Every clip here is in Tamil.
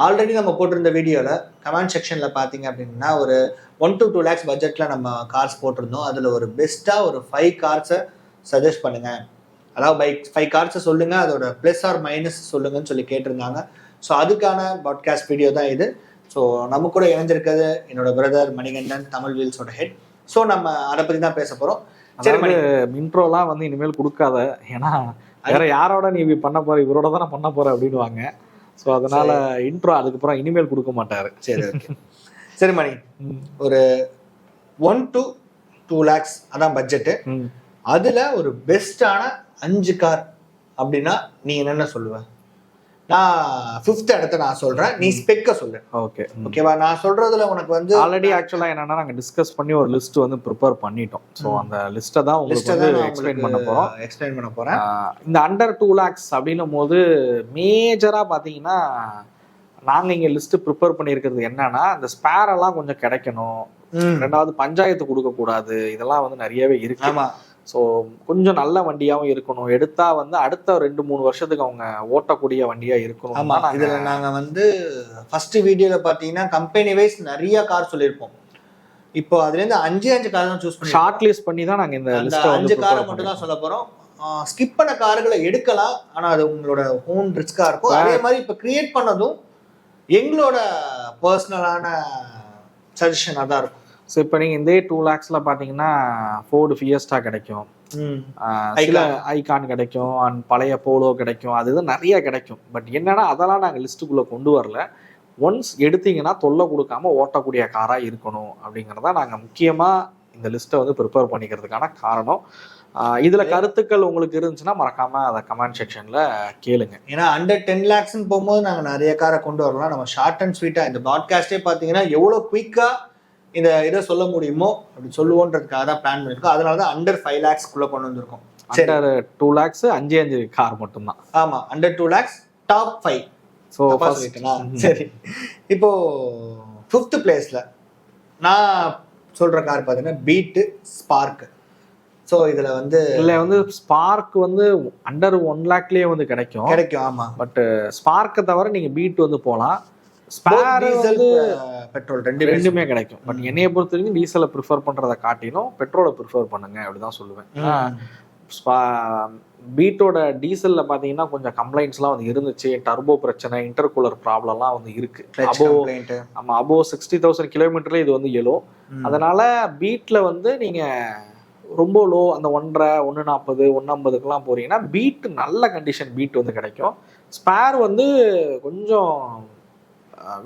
ஆல்ரெடி நம்ம போட்டிருந்த வீடியோவில் கமெண்ட் செக்ஷனில் பார்த்தீங்க அப்படின்னா ஒரு 1 to 2 lakhs பட்ஜெட்டில் நம்ம கார்ஸ் போட்டிருந்தோம். அதில் ஒரு பெஸ்ட்டாக ஒரு 5 கார்ஸை சஜஸ்ட் பண்ணுங்கள், அதாவது 5 கார்ஸை சொல்லுங்கள், அதோட ப்ளஸ் ஆர் மைனஸ் சொல்லுங்கன்னு சொல்லி கேட்டிருந்தாங்க. ஸோ அதுக்கான பாட்காஸ்ட் வீடியோ தான் இது. ஸோ நம்ம கூட இணைஞ்சிருக்கிறது என்னோட பிரதர் மணிகண்டன், தமிழ் வீல்ஸோட ஹெட். ஸோ நம்ம அதை பற்றி தான் பேச போகிறோம். சரி, இன்ட்ரோலாம் வந்து இனிமேல் கொடுக்காத, ஏன்னா வேற யாரோட நீ பண்ண போற, இவரோட தான் நான் பண்ண போறேன் அப்படின்னுவாங்க. ஸோ அதனால இன்ட்ரோ அதுக்கப்புறம் இனிமேல் கொடுக்க மாட்டாரு. சரி, ஓகே. சரி மணி, ஒரு 1 to 2 lakhs அதான் பட்ஜெட்டு. அதுல ஒரு பெஸ்டான 5 கார் அப்படின்னா நீ என்னென்ன சொல்லுவ? நான் 5th இடத்த நான் சொல்றேன், நீ ஸ்பெக்க சொல்லு. ஓகே, ஓகேவா? நான் சொல்றதுல உனக்கு வந்து ஆல்ரெடி ஆக்சுவலா என்னன்னா நாங்க டிஸ்கஸ் பண்ணி ஒரு லிஸ்ட் வந்து ப்ரிப்பேர் பண்ணிட்டோம். ஸோ அந்த லிஸ்ட்டை தான் உங்களுக்கு வந்து எக்ஸ்பிளைன் பண்ண போறேன். இந்த அண்டர் 2 lakhs அப்படின்னும் போது மேஜரா பாத்தீங்கன்னா நாங்க இங்க லிஸ்ட் ப்ரிப்பேர் பண்ணியிருக்கிறது என்னன்னா, இந்த ஸ்பேர் எல்லாம் கொஞ்சம் கிடைக்கணும், ரெண்டாவது பஞ்சாயத்து கொடுக்க கூடாது, இதெல்லாம் வந்து நிறையவே இருக்கு. ஆமா. ஸோ கொஞ்சம் நல்ல வண்டியாகவும் இருக்கணும், எடுத்தா வந்து அடுத்த 2-3 வருஷத்துக்கு அவங்க ஓட்டக்கூடிய வண்டியா இருக்கணும். ஆமா, இதுல நாங்க வந்து ஃபர்ஸ்ட் வீடியோல பாத்தீங்கன்னா கம்பெனி வைஸ் நிறைய கார் சொல்லியிருப்போம். இப்போ அதுல இருந்து 5 கார் தான் சூஸ் பண்ணி ஷார்ட் லிஸ்ட் பண்ணி தான் நாங்க இந்த 5 காரை மட்டும் தான் சொல்ல போறோம். ஸ்கிப் பண்ண கார்களை எடுக்கலாம், ஆனா அது உங்களோட ஓன் ரிஸ்கா இருக்கும். அதே மாதிரி இப்போ கிரியேட் பண்ணதும் எங்களோட பர்சனலான சஜஷனாக தான் இருக்கும். ஸோ இப்போ நீங்கள் இந்த 2 lakhsல பார்த்தீங்கன்னா ஃபோர்டு ஃபியஸ்டா கிடைக்கும், சில ஐகான் கிடைக்கும், அண்ட் பழைய போலோ கிடைக்கும், அதுதான் நிறைய கிடைக்கும். பட் என்னன்னா அதெல்லாம் நாங்கள் லிஸ்ட்டுக்குள்ளே கொண்டு வரல. ஒன்ஸ் எடுத்தீங்கன்னா தொல்லை கொடுக்காம ஓட்டக்கூடிய காராக இருக்கணும் அப்படிங்கிறத நாங்கள் முக்கியமாக இந்த லிஸ்ட்டை வந்து ப்ரிப்பேர் பண்ணிக்கிறதுக்கான காரணம். இதுல கருத்துக்கள் உங்களுக்கு இருந்துச்சுன்னா மறக்காம அதை கமெண்ட் செக்ஷன்ல கேளுங்க. ஏன்னா அண்டர் 10 lakhsன்னு போகும்போது நாங்கள் நிறைய காரை கொண்டு வரலாம். நம்ம ஷார்ட் அண்ட் ஸ்வீட்டா இந்த பாட்காஸ்டே பார்த்தீங்கன்னா எவ்வளோ குயிக்கா இந்த இதை சொல்ல முடியுமோ அப்படி சொல்லுவோன்றதுக்காக தான் பிளான் பண்ணியிருக்கோம். அதனால தான் அண்டர் 5 lakhsக்குள்ள கொண்டு வந்திருக்கோம். அண்டர் 2 lakhs 5 கார் மட்டும்தான். ஆமா, அண்டர் 2 lakhs டாப் 5. ஸோ சரி, இப்போ 5th பிளேஸ்ல நான் சொல்ற கார் பார்த்தீங்கன்னா பீட்டு ஸ்பார்க். ஸோ இதுல வந்து ஸ்பார்க் வந்து அண்டர் 1 lakhலயே வந்து கிடைக்கும். ஆமா. பட் ஸ்பார்க்கை தவிர நீங்க பீட் வந்து போகலாம். ஸ்பேர் வந்து பெட்ரோல் ரெண்டுமே கிடைக்கும். பட் என்னைய பொறுத்த வரைக்கும் டீசலை ப்ரிஃபர் பண்றதை காட்டிலும் பெட்ரோலை ப்ரிஃபர் பண்ணுங்க அப்படிதான் சொல்லுவேன். பீட்டோட டீசல்ல பாத்தீங்கன்னா கொஞ்சம் கம்ப்ளைண்ட்ஸ்லாம் வந்து இருந்துச்சு. டர்போ பிரச்சனை, இன்டர்கூலர் ப்ராப்ளம்லாம் வந்து இருக்கு. அபோவ் 60,000 கிலோமீட்டர்ல இது வந்து எலோ. அதனால பீட்ல வந்து நீங்க ரொம்ப லோ அந்த 1.5, 140, 150க்குலாம் போறீங்கன்னா பீட் நல்ல கண்டிஷன் பீட் வந்து கிடைக்கும். ஸ்பேர் வந்து கொஞ்சம்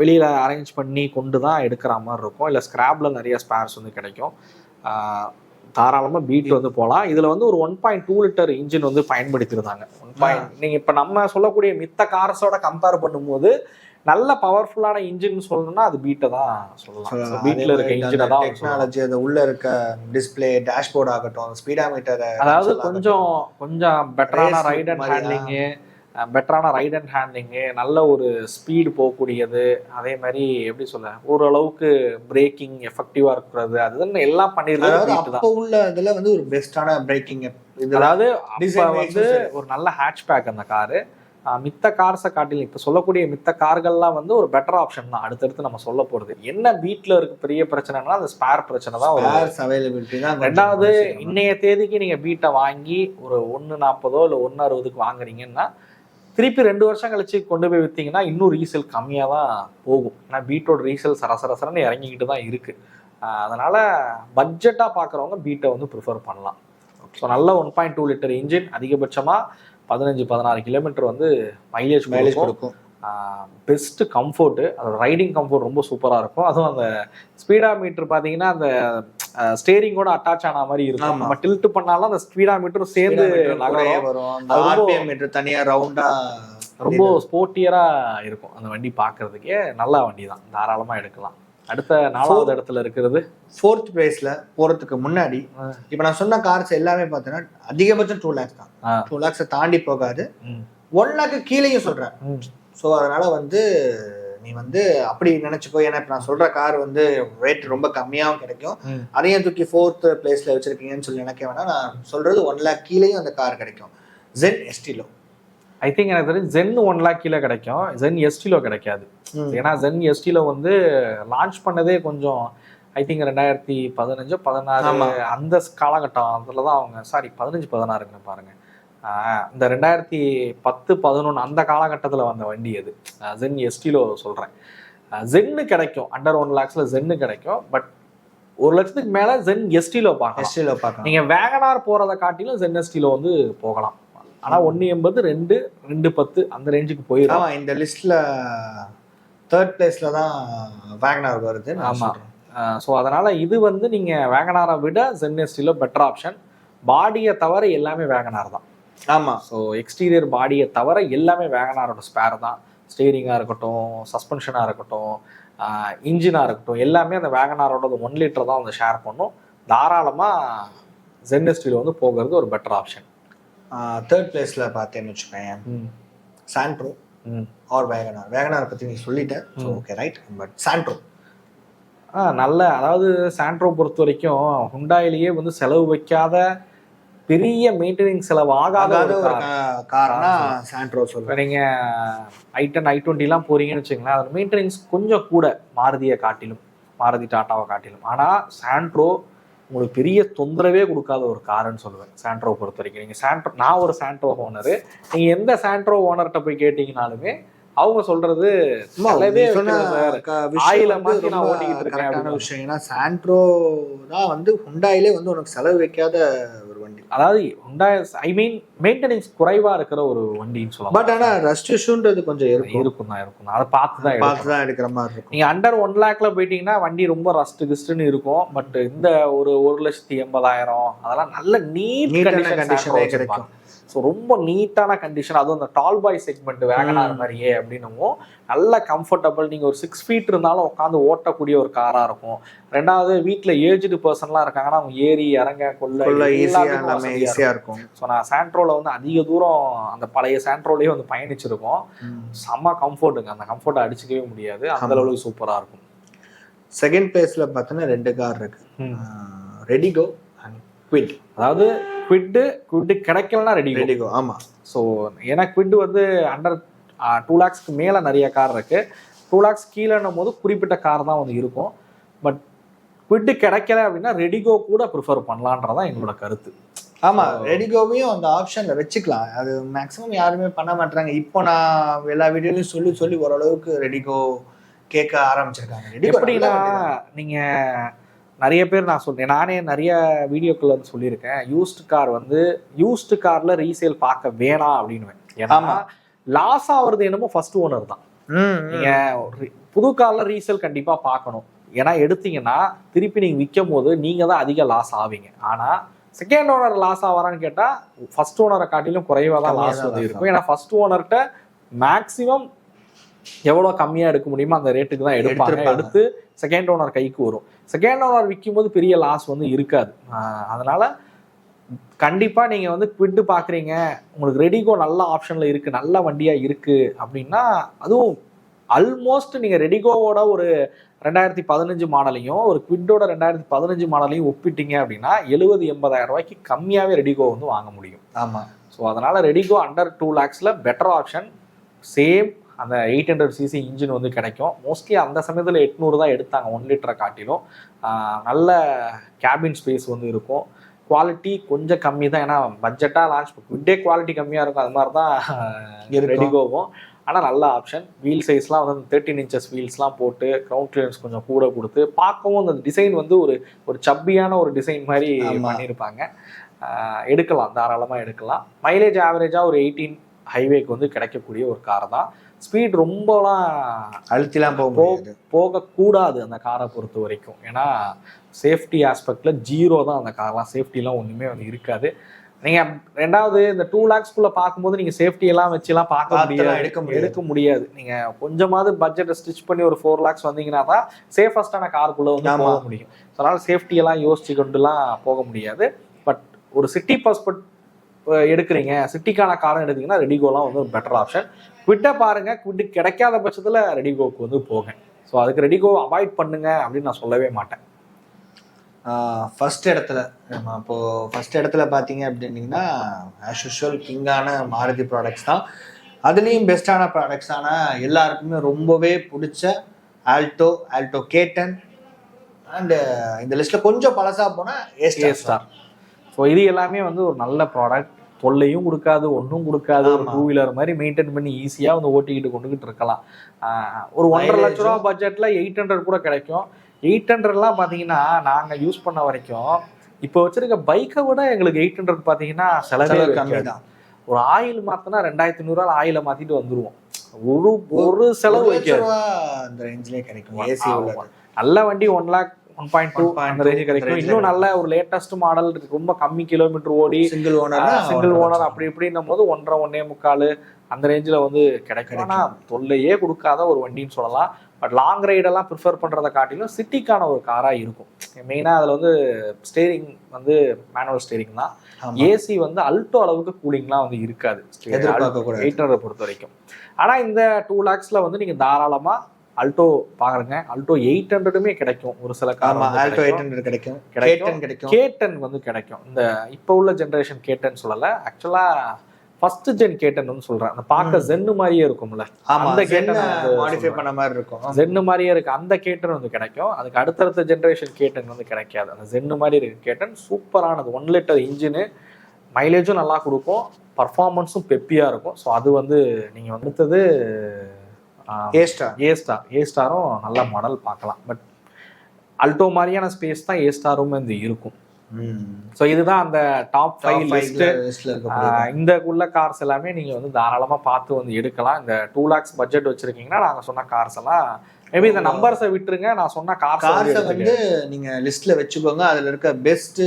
வெளியில் அரேஞ்ச் பண்ணி கொண்டு தான் எடுக்கிற மாதிரி இருக்கும். இல்லை ஸ்கிராப்பில் நிறைய ஸ்பேர்ஸ் வந்து கிடைக்கும். தாராளமாக பீட் வந்து போகலாம். இதில் வந்து ஒரு 1.2 லிட்டர் இன்ஜின் வந்து பயன்படுத்தியிருந்தாங்க. நீங்கள் இப்போ நம்ம சொல்லக்கூடிய மித்த கார்ஸோட கம்பேர் பண்ணும்போது நல்ல பவர்ஃபுல்லான இன்ஜின் சொல்லணும்னா அது பீட்டை தான் சொல்லலாம். பீட்டில் இருக்க இன்ஜினை தான் டெக்னாலஜி, அது உள்ள இருக்க டிஸ்பிளே, டேஷ்போர்ட் ஆகட்டும், ஸ்பீடாமீட்டர், அதாவது கொஞ்சம் பெட்டரான ரைட் அண்ட் ஹேண்ட்லிங்கு, நல்ல ஒரு ஸ்பீடு போகக்கூடியது, அதே மாதிரி எப்படி சொல்ல ஓரளவுக்கு பிரேக்கிங் எஃபெக்டிவா இருக்கிறது, அதுதான் எல்லாம் பண்ணிருக்காங்க. அப்போ உள்ள இதுல வந்து ஒரு பெஸ்டான பிரேக்கிங். அதாவது வந்து ஒரு நல்ல ஹேட்ச்பேக் அந்த காரு. மித்த கார்ஸை காட்டிலும் இப்போ சொல்லக்கூடிய மித்த கார்கள்லாம் வந்து ஒரு பெட்டர் ஆப்ஷன் தான். அடுத்தடுத்து நம்ம சொல்ல போறது என்ன பீட்ல இருக்கு பெரிய பிரச்சனைனா அந்த ஸ்பேர் பிரச்சனை தான். அவைலபிலிட்டி தான். ரெண்டாவது, இன்னைய தேதிக்கு நீங்க பீட்டை வாங்கி ஒரு 140 இல்லை 160க்கு வாங்குறீங்கன்னா திருப்பி 2 வருஷம் கழிச்சு கொண்டு போய் விற்றீங்கன்னா இன்னும் ரீசேல் கம்மியாக தான் போகும். ஏன்னா பீட்டோட ரீசேல் சரசரன்னு இறங்கிக்கிட்டு தான் இருக்கு. அதனால பட்ஜெட்டாக பார்க்குறவங்க பீட்டை வந்து ப்ரிஃபர் பண்ணலாம். ஸோ நல்ல 1.2 லிட்டர் இன்ஜின், அதிகபட்சமாக 15-16 கிலோமீட்டர் வந்து மைலேஜ் கொடுக்கும். பெஸ்ட் கம்ஃபோர்ட்டு, அதோட ரைடிங் கம்ஃபோர்ட் ரொம்ப சூப்பராக இருக்கும். அதுவும் அந்த ஸ்பீடா மீட்டர் பார்த்தீங்கன்னா அந்த ஸ்டேரிங்கோட அட்டாச் ஆன மாதிரி இருக்கும். நம்ம டில்ட் பண்ணாலும் அந்த ஸ்பீடா மீட்டரும் சேர்ந்து வரும். தனியா ரவுண்டா ரொம்ப ஸ்போர்ட்டியரா இருக்கும் அந்த வண்டி. பார்க்கறதுக்கே நல்ல வண்டி தான், தாராளமா எடுக்கலாம். அடுத்த 4வது இடத்துல இருக்கிறது 4th பிளேஸ்ல போறதுக்கு முன்னாடி இப்ப நான் சொன்ன கார்ஸ் எல்லாமே பார்த்தீங்கன்னா அதிகபட்சம் 2 lakhs தான். 2 lakhs தாண்டி போகாது. 1 lakh கீழேயும் சொல்றேன். ஸோ அதனால வந்து நீ வந்து அப்படி நினைச்சுக்கோ. ஏன்னா இப்போ நான் சொல்ற கார் வந்து ரேட் ரொம்ப கம்மியாகவும் கிடைக்கும். அதையும் தூக்கி 4th பிளேஸ்ல வச்சிருக்கீங்கன்னு சொல்லி நினைக்க வேணா. நான் சொல்றது 1 lakh கீழேயும் அந்த கார் கிடைக்கும். ZEN Estilo. ஐ திங்க் எனக்கு தெரிஞ்சு ஜென் 1 lakh கீழே கிடைக்கும், ஜென் எஸ்டிலோ கிடைக்காது. ஏன்னா ஜென் எஸ்டிலோ வந்து லான்ச் பண்ணதே கொஞ்சம் ஐ திங்க் 2015 16 அந்த காலகட்டம். அதில் தான் அவங்க 15 16 பாருங்க, இந்த 2010 11 அந்த காலகட்டத்தில் வந்த வண்டி அது ஜென் எஸ்டிலோ சொல்கிறேன். ஜென்னு கிடைக்கும், அண்டர் 1 lakhsல ஜென்னு கிடைக்கும். பட் 1 லட்சத்துக்கு மேலே ஜென் எஸ்டிலோ பார்க்கலாம். நீங்கள் வேகனார் போகிறத காட்டிலும் ஜென் எஸ்டிலோ வந்து போகலாம். ஆனால் 180 210 அந்த ரேஞ்சுக்கு போயிடும். இந்த லிஸ்ட்ல 3rd பிளேஸ்ல தான் வேகனார் வருது. ஆமாம். ஸோ அதனால இது வந்து நீங்கள் வேகனாரை விட ஜென் எஸ்டிலோ பெட்டர் ஆப்ஷன். பாடியை தவிர எல்லாமே வேகனார் தான். ஆமாம். ஸோ எக்ஸ்டீரியர் பாடியை தவிர எல்லாமே வேகனாரோட ஸ்பேர் தான். ஸ்டீரிங்காக இருக்கட்டும், சஸ்பென்ஷனாக இருக்கட்டும், இன்ஜினாக இருக்கட்டும், எல்லாமே அந்த வேகனாரோட 1 லிட்டர் தான் வந்து ஷேர் பண்ணும். தாராளமாக ஜென் எஸ்டிலோ வந்து போகிறது ஒரு பெட்டர் ஆப்ஷன். 3rd பிளேஸ்ல பார்த்தேன்னு வச்சுக்கேன், சாண்ட்ரோ ஆர் வேகனார். வேகனார் பற்றி நீ சொல்லிட்டேன், ஓகே ரைட். பட் சாண்ட்ரோ நல்ல, அதாவது சாண்ட்ரோ பொறுத்த வரைக்கும் ஹுண்டாயிலேயே வந்து செலவு வைக்காத, பெரிய மெயின்டெனன்ஸ் செலவு ஆகாத ஒரு கார்னா சாண்ட்ரோ சொல்லுவேன். நீங்கள் i10 i20 போறீங்கன்னு வச்சுங்களேன், அது மெயின்டெனன்ஸ் கொஞ்சம் கூட மாருதியை காட்டிலும், மாருதி டாட்டாவை காட்டிலும். ஆனால் சாண்ட்ரோ உங்களுக்கு பெரிய தொந்தரவே கொடுக்காத ஒரு காருன்னு சொல்லுவேன் சாண்ட்ரோ பொறுத்த வரைக்கும். நீங்கள் சாண்ட்ரோ, நான் ஒரு சாண்ட்ரோ ஓனரு, நீங்கள் எந்த சாண்ட்ரோ ஓனர்கிட்ட போய் கேட்டீங்கனாலுமே அவங்க சொல்றது விஷயம். ஏன்னா சாண்ட்ரோ தான் வந்து ஹுண்டாயிலே வந்து உனக்கு செலவு வைக்காத ஒரு வண்டி. அதாவது ஹுண்டாய் ஐ மீன் மெயின்டெனன்ஸ் குறைவா இருக்கிற ஒரு வண்டின்னு சொல்லலாம். பட் ஆனால் ரஸ்ட் இஷ்யூன்றது கொஞ்சம் இருக்கும் தான். அதை பார்த்து தான் எடுக்கிற மாதிரி இருக்கும். நீங்கள் அண்டர் 1 lakhல போயிட்டீங்கன்னா வண்டி ரொம்ப ரஸ்ட் கிஸ்ட்னு இருக்கும். பட் இந்த ஒரு 1,80,000 அதெல்லாம் நல்ல நீட் கண்டிஷன் கிடைக்கும். ஸோ ரொம்ப நீட்டான கண்டிஷன், அதுவும் அந்த டால் பாய் செக்மெண்ட் வேகனார் மாதிரியே அப்படின்னும் நல்ல கம்ஃபர்டபுள். நீங்கள் ஒரு 6 feet இருந்தாலும் உட்காந்து ஓட்டக்கூடிய ஒரு காராக இருக்கும். ரெண்டாவது வீட்டில் ஏஜ்டு பர்சன்லாம் இருக்காங்கன்னா அவங்க ஏறி இறங்க கொள்ள ஈஸியாக இருக்கும். ஸோ நான் சாண்ட்ரோவில் வந்து அதிக தூரம் அந்த பழைய சாண்ட்ரோலேயே வந்து பயணிச்சிருக்கோம். செம்ம கம்ஃபர்ட்டுங்க, அந்த கம்ஃபர்ட்டை அடிச்சுக்கவே முடியாது, அந்த அளவுக்கு சூப்பராக இருக்கும். 2nd பிளேஸில் பார்த்தோன்னா 2 கார் இருக்கு, ரெடிகோ அண்ட் குவிட். அதாவது குவிட் கிடைக்கலன்னா ரெடிகோ. ஆமாம். ஸோ ஏன்னா குவிட் வந்து அண்டர் 2 lakhsக்கு மேலே நிறைய கார் இருக்கு. 2 lakhs கீழேன்னும் போது குறிப்பிட்ட கார் தான் வந்து இருக்கும். பட் குவிட் கிடைக்கல அப்படின்னா ரெடிகோ கூட ப்ரிஃபர் பண்ணலான்றதான் எங்களோட கருத்து. ஆமாம், ரெடிகோவையும் அந்த ஆப்ஷனில் வச்சுக்கலாம். அது மேக்ஸிமம் யாருமே பண்ண மாட்டாங்க. இப்போ நான் எல்லா வீடியோலையும் சொல்லி ஓரளவுக்கு ரெடிகோ கேட்க ஆரம்பிச்சிருக்காங்க. எப்படின்னா நீங்கள் நிறைய பேர், நான் சொல்றேன், நானே நிறைய வீடியோக்கள் வந்து சொல்லியிருக்கேன், யூஸ்டு கார்ல ரீசேல் பார்க்க வேணாம் அப்படின்னு. ஏன்னா லாஸ் ஆகுறது என்னமோ ஃபர்ஸ்ட் ஓனர் தான். நீங்க புது கார்ல ரீசேல் கண்டிப்பா பார்க்கணும். ஏன்னா எடுத்தீங்கன்னா திருப்பி நீங்க விற்கும் போது நீங்க தான் அதிக லாஸ் ஆவீங்க. ஆனா செகண்ட் ஓனர் லாஸ் ஆவாரான்னு கேட்டா ஃபர்ஸ்ட் ஓனரை காட்டிலும் குறைவா தான் லாஸ் வந்து இருக்கும். ஏன்னா ஃபர்ஸ்ட் ஓனர்கிட்ட மேக்சிமம் எவ்வளோ கம்மியாக எடுக்க முடியுமோ அந்த ரேட்டுக்கு தான் எடுப்பாங்க. எடுத்து செகண்ட் ஓனர் கைக்கு வரும். செகண்ட் ஓனர் விற்கும் போது பெரிய லாஸ் வந்து இருக்காது. அதனால கண்டிப்பாக நீங்கள் வந்து குவிட் பார்க்குறீங்க, உங்களுக்கு ரெடிகோ நல்ல ஆப்ஷனில் இருக்குது, நல்ல வண்டியாக இருக்குது அப்படின்னா, அதுவும் ஆல்மோஸ்ட் நீங்கள் ரெடிகோவோட ஒரு 2015 மாடலையும் ஒரு குவிட்டோட 2015 மாடலையும் ஒப்பிட்டீங்க அப்படின்னா 70-80,000 ரூபாய்க்கு கம்மியாகவே ரெடிகோ வந்து வாங்க முடியும். ஆமாம். ஸோ அதனால் ரெடிகோ அண்டர் 2 lakhsல பெட்டர் ஆப்ஷன். சேம் அந்த 800cc இன்ஜின் வந்து கிடைக்கும். மோஸ்ட்லி அந்த சமயத்தில் 800 தான் எடுத்தாங்க 1 லிட்டரை காட்டிலும். நல்ல கேபின் ஸ்பேஸ் வந்து இருக்கும். குவாலிட்டி கொஞ்சம் கம்மி தான், ஏன்னா பட்ஜெட்டாக லான்ச் குவிட்டே குவாலிட்டி கம்மியாக இருக்கும். அது மாதிரி தான் ரெடிகோவும். ஆனால் நல்ல ஆப்ஷன். வீல் சைஸ்லாம் வந்து 13 inches வீல்ஸ்லாம் போட்டு கிரவுண்ட் கிளியரன்ஸ் கொஞ்சம் கூட கொடுத்து பார்க்கவும் அந்த டிசைன் வந்து ஒரு சப்பியான ஒரு டிசைன் மாதிரி பண்ணியிருப்பாங்க. எடுக்கலாம், தாராளமாக எடுக்கலாம். மைலேஜ் ஆவரேஜாக ஒரு 18 ஹைவேக்கு வந்து கிடைக்கக்கூடிய ஒரு கார் தான். ஸ்பீட் ரொம்பலாம் அழுத்திலாம் போகக்கூடாது அந்த காரை பொறுத்த வரைக்கும். ஏன்னா சேஃப்டி ஆஸ்பெக்ட்ல 0 தான் அந்த கார்லாம். சேஃப்டிலாம் ஒன்றுமே வந்து இருக்காது. நீங்கள் ரெண்டாவது இந்த 2 lakhsக்குள்ளே பார்க்கும்போது நீங்கள் சேஃப்டி எல்லாம் வச்சுலாம் பார்க்க முடியாது, எடுக்க முடியாது. நீங்கள் கொஞ்சமாவது பட்ஜெட்டை ஸ்டிச் பண்ணி ஒரு 4 lakhs வந்தீங்கன்னா தான் சேஃபஸ்டான காருக்குள்ளே வந்து போக முடியும். அதனால சேஃப்டியெல்லாம் யோசிச்சு கொண்டுலாம் போக முடியாது. பட் ஒரு சிட்டி பர்ஸ்பெக்ட் எடுக்கிறீங்க, சிட்டிக்கான காரம் எடுத்தீங்கன்னா ரெடிகோலாம் வந்து ஒரு பெட்டர் ஆப்ஷன். குவிட்டை பாருங்க, குவிட் கிடைக்காத பட்சத்தில் ரெடிகோக்கு வந்து போங்க. ஸோ அதுக்கு ரெடிகோ அவாய்ட் பண்ணுங்க அப்படின்னு நான் சொல்லவே மாட்டேன். ஃபர்ஸ்ட் இடத்துல பார்த்தீங்க அப்படின்னீங்கன்னா ஆஸ் யூஷுவல் கிங்கான மாருதி ப்ராடக்ட்ஸ் தான். அதுலேயும் பெஸ்ட்டான ப்ராடக்ட்ஸான எல்லாருக்குமே ரொம்பவே பிடிச்ச ஆல்டோ கேட்டன் அண்டு இந்த லிஸ்ட்டில் கொஞ்சம் பழசாக போனால் ஏஸ்டார். ஸோ இது எல்லாமே வந்து ஒரு நல்ல ப்ராடக்ட், தொல்லையும் கொடுக்காது, ஒன்றும் கொடுக்காது. ஒரு 2 வீலர் மாதிரி மெயின்டைன் பண்ணி ஈஸியாக வந்து ஓட்டிக்கிட்டு கொண்டுகிட்டு இருக்கலாம். ஒரு 1.5 லட்ச ரூபா பட்ஜெட்டில் 800 கூட கிடைக்கும். 800லாம் பார்த்தீங்கன்னா நாங்கள் யூஸ் பண்ண வரைக்கும் இப்போ வச்சிருக்க பைக்கை விட எங்களுக்கு 800 பார்த்தீங்கன்னா செலவே கம்மி தான். ஒரு ஆயில் மாற்றினா 2500 ஆயில மாற்றிட்டு வந்துடுவோம். ஒரு செலவு வைக்காது. அந்த ரேஞ்சிலே கிடைக்கும். ஏசி நல்ல வண்டி 1,00,000 1.2 அந்த ரேஞ்சு கிடைக்கும். இன்னும் நல்ல ஒரு லேட்டஸ்ட் மாடல் ரொம்ப கம்மி கிலோமீட்டர் ஓடி சிங்கிள் ஓனர் அப்படி இப்படின்னும் போது 1.5 அந்த ரேஞ்சில் வந்து கிடைக்கும். ஆனால் தொல்லையே கொடுக்காத ஒரு வண்டின்னு சொல்லலாம். பட் லாங் ரைடெல்லாம் ப்ரிஃபர் பண்ணுறதை காட்டிலும் சிட்டிக்கான ஒரு காராக இருக்கும். மெயினாக அதில் வந்து ஸ்டேரிங் வந்து மேனுவல் ஸ்டேரிங் தான். ஏசி வந்து அல்டோ அளவுக்கு கூலிங்லாம் வந்து இருக்காது 800 பொறுத்த வரைக்கும். ஆனால் இந்த 2 lakhsல வந்து நீங்கள் தாராளமாக அல்டோ பாக்குறேங்க. அல்டோ 800மே கிடைக்கும். ஒரு சில கார் ஆல்டோ 800 கிடைக்கும். கேட்டன் வந்து கிடைக்கும். இந்த இப்போ உள்ள ஜெனரேஷன் கேட்டன் சொல்லல, ஆக்சுவலா ஃபர்ஸ்ட் ஜென் கேட்டன் வந்து சொல்றேன். அந்த பார்க்க ஜென்னு மாதிரியே இருக்கும்ல, அந்த கேட்டன் மாடிஃபை பண்ண மாதிரி இருக்கும். ஜென்னு மாதிரியே இருக்கு. அந்த கேட்டன் வந்து கிடைக்கும். அதுக்கு அடுத்தடுத்த ஜெனரேஷன் கேட்டன் வந்து கிடைக்காது. அந்த ஜென்னு மாதிரி இருக்கு கேட்டன். சூப்பரானது. 1 லிட்டர் இன்ஜினு, மைலேஜும் நல்லா கொடுக்கும், பர்ஃபார்மன்ஸும் பெப்பியா இருக்கும். ஸோ அது வந்து நீங்க வந்துட்டது ஏஸ்டாரும் நல்ல மாடல் பார்க்கலாம். பட் அல்டோ மாதிரியான ஸ்பேஸ் தான் ஏஸ்டாரும் வந்து இருக்கும். ஸோ இதுதான் அந்த டாப் 5 லிஸ்ட். இந்த உள்ள கார்ஸ் எல்லாமே நீங்க வந்து தாராளமா பார்த்து வந்து எடுக்கலாம். இந்த 2 lakhs பட்ஜெட் வச்சிருக்கீங்கன்னா நாங்க சொன்ன கார்ஸ் எல்லாம் மேபி இந்த நம்பர்ஸை விட்டுருங்க. நான் சொன்ன கார்ஸ் வந்து நீங்க லிஸ்ட்ல வச்சுக்கோங்க. அதுல இருக்க பெஸ்ட்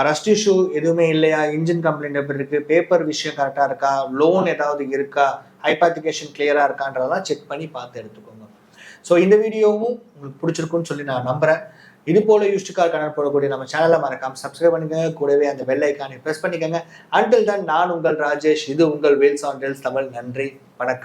ரஸ்ட் இஷ்யூ எதுவுமே இல்லையா, இன்ஜின் கம்ப்ளைண்ட் எப்படி இருக்கு, பேப்பர் விஷயம் கரெக்டாக இருக்கா, லோன் ஏதாவது இருக்கா, ஹைபாத்திகேஷன் கிளியராக இருக்கான்றதெல்லாம் செக் பண்ணி பார்த்து எடுத்துக்கோங்க. ஸோ இந்த வீடியோவும் உங்களுக்கு பிடிச்சிருக்குன்னு சொல்லி நான் நம்புறேன். இது போல யூஸ்டு கார் கனெக்ட் போடக்கூடிய நம்ம சேனலை மறக்காம சப்ஸ்கிரைப் பண்ணுங்க. கூடவே அந்த பெல் ஐக்கானை ப்ரெஸ் பண்ணிக்கோங்க. அன்டில் தென் நான் உங்கள் ராஜேஷ். இது உங்கள் வீல்ஸ் ஆன் டெல்ஸ் தமிழ். நன்றி, வணக்கம்.